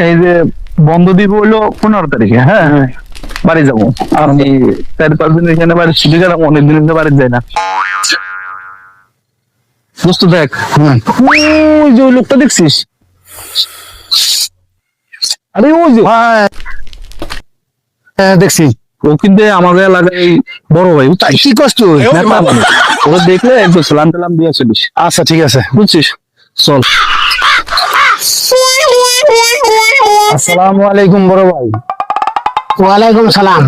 এই যে বন্ধ দিব হইলো 15 তারিখে, হ্যাঁ বাড়ি যাবো। আমি 4-5 দিন এখানে বাড়ি ছুটি গেলাম, অনেকদিন বাড়ি যাই না। দোস্ত দেখ, ওই যে ওই লোকটা দেখছিস, আরে ওই যে দেখছি। ও কিন্তু আমাদের এলাকায় বড় ভাই, তাই কি কষ্ট? ওরা দেখলে একটু সালাম টালাম দিয়ে চলিস। আচ্ছা ঠিক আছে, বুঝছিস, চল। আসসালামু আলাইকুম বড় ভাই। ওয়ালাইকুম সালাম।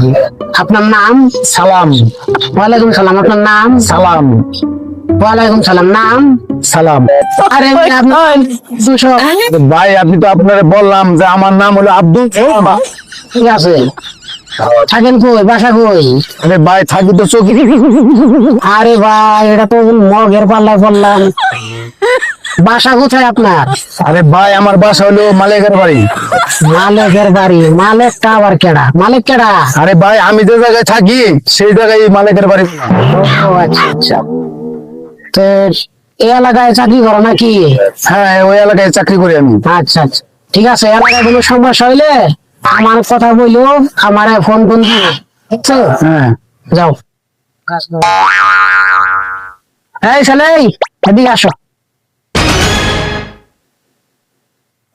আপনার নাম? সালাম। ওয়ালাইকুম সালাম। আপনার নাম? সালাম। ওয়ালাইকুম সালাম। নাম? সালাম। আরে আপনার দুশো। ভাই আপনি তো আপনারা বললাম যে আমার নাম হলো আব্দুল সালাম। ঠিক আছে, থাকেন কই? বাসা কই? আরে ভাই থাকি তো চোখ। আরে ভাই, এটা তো মগের পাল্লায় পড়লাম। বাসা কোথায় আপনার? আরে ভাই আমার বাসা হলো মালিকের বাড়ি। মালিকের বাড়ি? মালিকটা আবার কেডা? মালিক কেডা? আরে ভাই আমি যে জায়গায় থাকি সেই জায়গায় মালিকের বাড়ি। ও আচ্ছা আচ্ছা। তো এই এলাকায় চাকরি করো নাকি? হ্যাঁ ওই এলাকায় চাকরি করি আমি। আচ্ছা আচ্ছা, ঠিক আছে। এলাকায় কোনো সমস্যা হইলে আমার কথা বললো, আমার ফোন ফোন দিবে। বুঝছো? হ্যাঁ যাও। এই ছেলে, এদিকে আসো।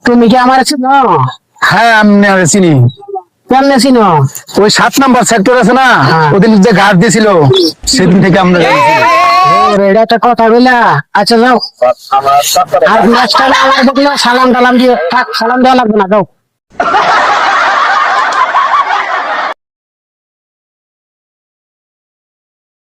তুমি কি আমার চিনো? হ্যাঁ আমি চিনি। কেমনে চিনো? ওই 7 নাম্বার সেক্টর আছে না, হ্যাঁ। ওদিন যে গার্ড দিয়েছিল সেদিন থেকে আমরা জানি। এটা একটা কথা বললা। আচ্ছা যাও। আর মাস্টার আমার দেখলো সালাম টালাম দিয়ে থাক, সালাম দেওয়া লাগবে না, যাও।